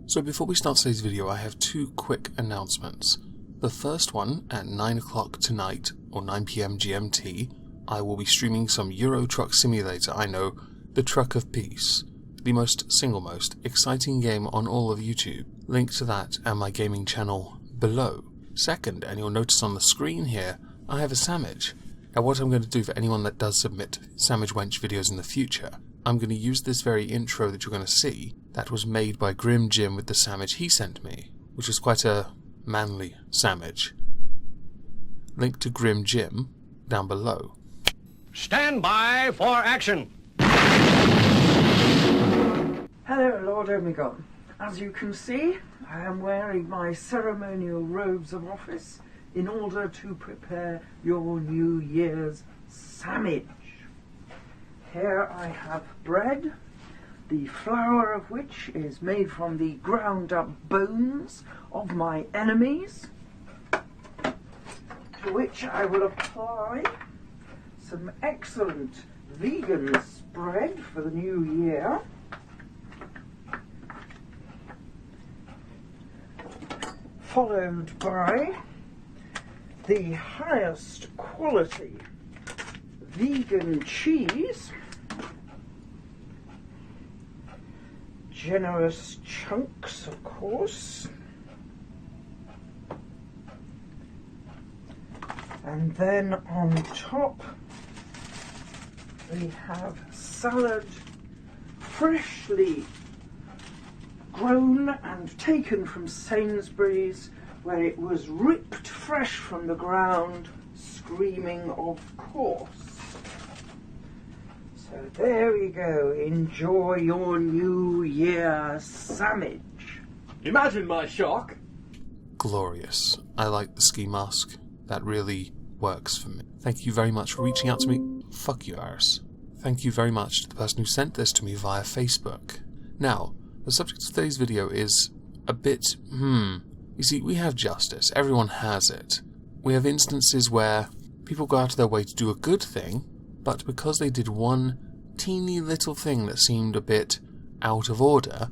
So before we start today's video, I have two quick announcements. The first one, at 9 o'clock tonight, or 9 PM GMT, I will be streaming some Euro Truck Simulator. I know, the Truck of Peace. The single most exciting game on all of YouTube. Link to that and my gaming channel below. Second, and you'll notice on the screen here, I have a Sammich. Now what I'm going to do for anyone that does submit Sammich Wench videos in the future, I'm going to use this very intro that you're going to see, that was made by Grim Jim with the Sammich he sent me, which is quite a manly Sammich. Link to Grim Jim down below. Stand by for action! Hello, Lord Omegon. As you can see, I am wearing my ceremonial robes of office in order to prepare your New Year's sandwich. Here I have bread, the flour of which is made from the ground up bones of my enemies, to which I will apply some excellent vegan spread for the new year. Followed by the highest quality vegan cheese, generous chunks of course, and then on top we have salad, freshly grown and taken from Sainsbury's, where it was ripped fresh from the ground, screaming of course. So there we go, enjoy your New Year sandwich. Imagine my shock. Glorious. I like the ski mask. That really works for me. Thank you very much for reaching out to me. Fuck you, Iris. Thank you very much to the person who sent this to me via Facebook. Now, the subject of today's video is a bit, You see, we have justice. Everyone has it. We have instances where people go out of their way to do a good thing, but because they did one teeny little thing that seemed a bit out of order,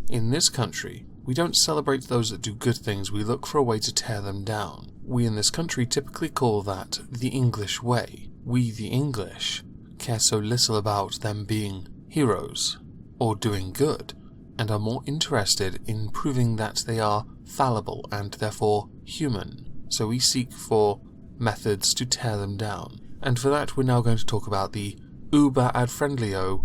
in this country, we don't celebrate those that do good things, we look for a way to tear them down. We in this country typically call that the English way. We, the English, care so little about them being heroes or doing good, and are more interested in proving that they are fallible and therefore human. So we seek for methods to tear them down. And for that we're now going to talk about the uber ad friendlio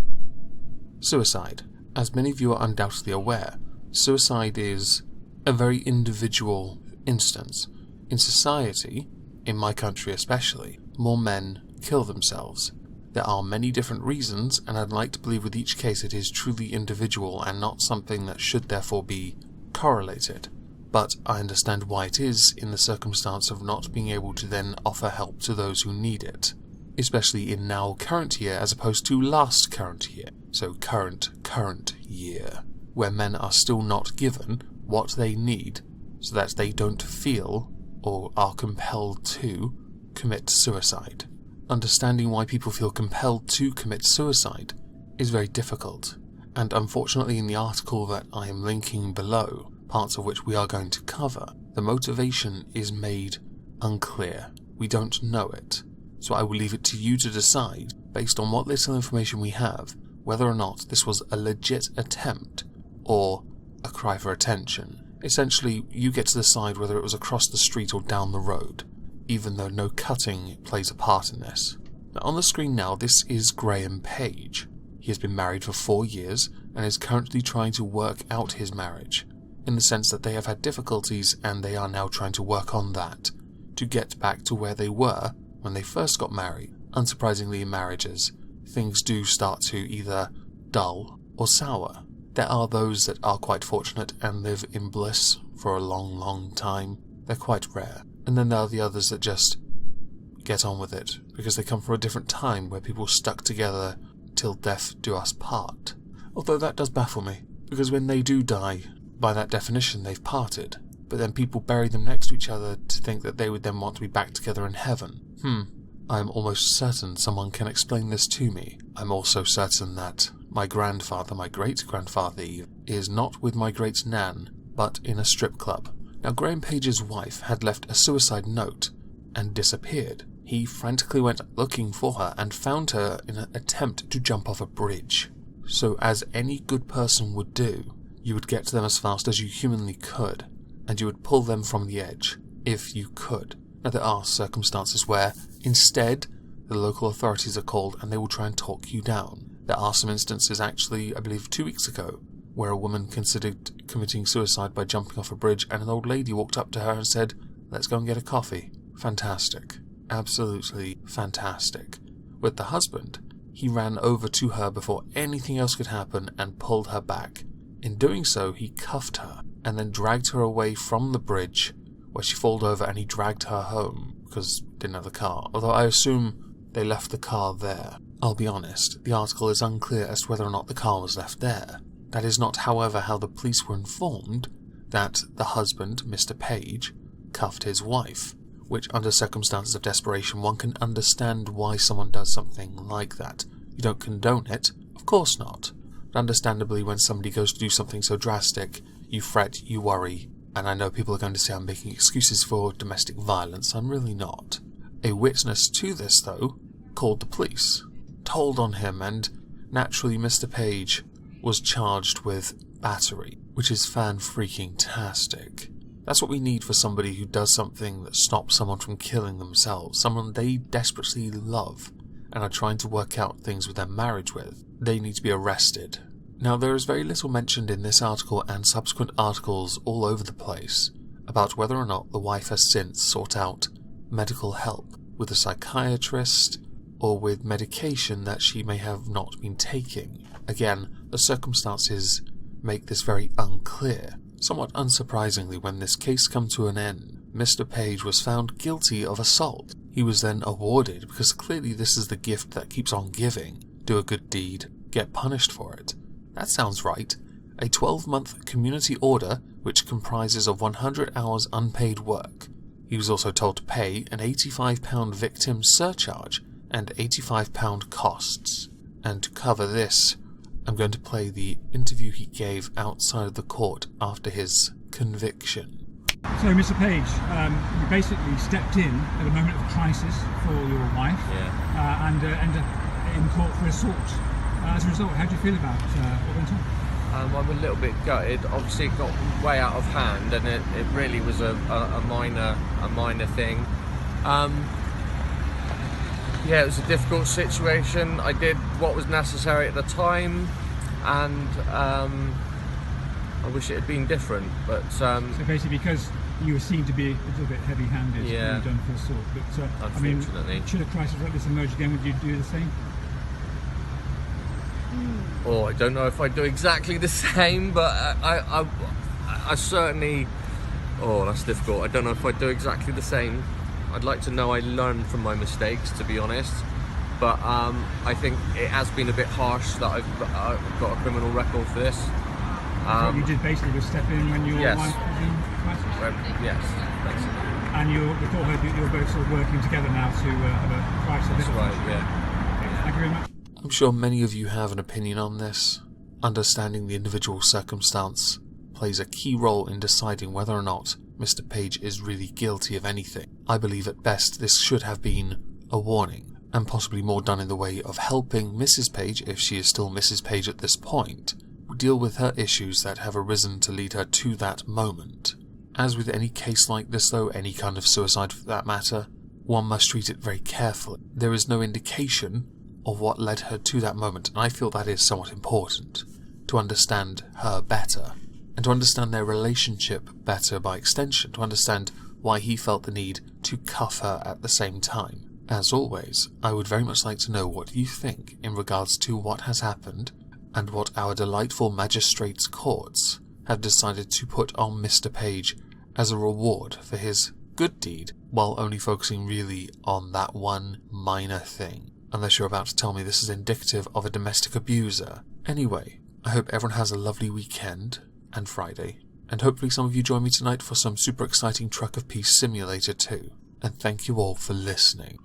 suicide. As many of you are undoubtedly aware, suicide is a very individual instance. In society, in my country especially, more men kill themselves. There are many different reasons, and I'd like to believe with each case it is truly individual and not something that should therefore be correlated. But I understand why it is in the circumstance of not being able to then offer help to those who need it. Especially in now current year as opposed to last current year. So current year. Where men are still not given what they need so that they don't feel or are compelled to commit suicide. Understanding why people feel compelled to commit suicide is very difficult, and unfortunately in the article that I am linking below, parts of which we are going to cover, the motivation is made unclear. We don't know it, so I will leave it to you to decide, based on what little information we have, whether or not this was a legit attempt or a cry for attention. Essentially, you get to decide whether it was across the street or down the road, even though no cutting plays a part in this. Now, on the screen now, this is Graham Page. He has been married for 4 years and is currently trying to work out his marriage, in the sense that they have had difficulties and they are now trying to work on that, to get back to where they were when they first got married. Unsurprisingly, in marriages, things do start to either dull or sour. There are those that are quite fortunate and live in bliss for a long time. They're quite rare. And then there are the others that just get on with it, because they come from a different time where people stuck together till death do us part. Although that does baffle me, because when they do die, by that definition they've parted, but then people bury them next to each other to think that they would then want to be back together in heaven. I'm almost certain someone can explain this to me. I'm also certain that my grandfather, my great-grandfather is not with my great nan, but in a strip club. Now, Graham Page's wife had left a suicide note and disappeared. He frantically went looking for her and found her in an attempt to jump off a bridge. So, as any good person would do, you would get to them as fast as you humanly could, and you would pull them from the edge, if you could. Now, there are circumstances where, instead, the local authorities are called and they will try and talk you down. There are some instances, actually, I believe 2 weeks ago, where a woman considered committing suicide by jumping off a bridge, and an old lady walked up to her and said, "Let's go and get a coffee." Fantastic. Absolutely fantastic. With the husband, he ran over to her before anything else could happen and pulled her back. In doing so, he cuffed her and then dragged her away from the bridge, where she fell over, and he dragged her home because he didn't have the car, although I assume they left the car there. I'll be honest, the article is unclear as to whether or not the car was left there. That is not, however, how the police were informed that the husband, Mr. Page, cuffed his wife, which under circumstances of desperation one can understand why someone does something like that. You don't condone it, of course not. But understandably, when somebody goes to do something so drastic, you fret, you worry, and I know people are going to say I'm making excuses for domestic violence. I'm really not. A witness to this, though, called the police, told on him, and naturally Mr. Page was charged with battery, which is fan-freaking-tastic. That's what we need for somebody who does something that stops someone from killing themselves, someone they desperately love and are trying to work out things with their marriage with. They need to be arrested. Now, there is very little mentioned in this article and subsequent articles all over the place about whether or not the wife has since sought out medical help with a psychiatrist or with medication that she may have not been taking. Again, the circumstances make this very unclear. Somewhat unsurprisingly, when this case came to an end, Mr. Page was found guilty of assault. He was then awarded, because clearly this is the gift that keeps on giving. Do a good deed, get punished for it. That sounds right. A 12-month community order, which comprises of 100 hours unpaid work. He was also told to pay an £85 victim surcharge and £85 costs. And to cover this, I'm going to play the interview he gave outside of the court after his conviction. So, Mr. Page, you basically stepped in at a moment of crisis for your wife, and ended up in court for assault. As a result, how do you feel about what went on? I'm a little bit gutted. Obviously, it got way out of hand, and it really was a minor thing. Yeah, it was a difficult situation. I did what was necessary at the time, and I wish it had been different. But so basically, because you were seen to be a little bit heavy-handed, when you done for assault. But unfortunately, I mean, should a crisis like this emerge again, would you do the same? Oh, I don't know if I'd do exactly the same, but I certainly. Oh, that's difficult. I don't know if I'd do exactly the same. I'd like to know I learned from my mistakes, to be honest. But I think it has been a bit harsh that I've got a criminal record for this. What you did basically was step in when your wife was in crisis? Yes, basically. And you're both sort of working together now to have a crisis. That's right, yeah. Thank you very much. I'm sure many of you have an opinion on this. Understanding the individual circumstance plays a key role in deciding whether or not Mr. Page is really guilty of anything. I believe at best this should have been a warning, and possibly more done in the way of helping Mrs. Page, if she is still Mrs. Page at this point, deal with her issues that have arisen to lead her to that moment. As with any case like this though, any kind of suicide for that matter, one must treat it very carefully. There is no indication of what led her to that moment, and I feel that is somewhat important, to understand her better, and to understand their relationship better by extension, to understand why he felt the need to cuff her at the same time. As always, I would very much like to know what you think in regards to what has happened, and what our delightful magistrates' courts have decided to put on Mr. Page as a reward for his good deed, while only focusing really on that one minor thing. Unless you're about to tell me this is indicative of a domestic abuser. Anyway, I hope everyone has a lovely weekend and Friday, and hopefully some of you join me tonight for some super exciting Truck of Peace Simulator 2. And thank you all for listening.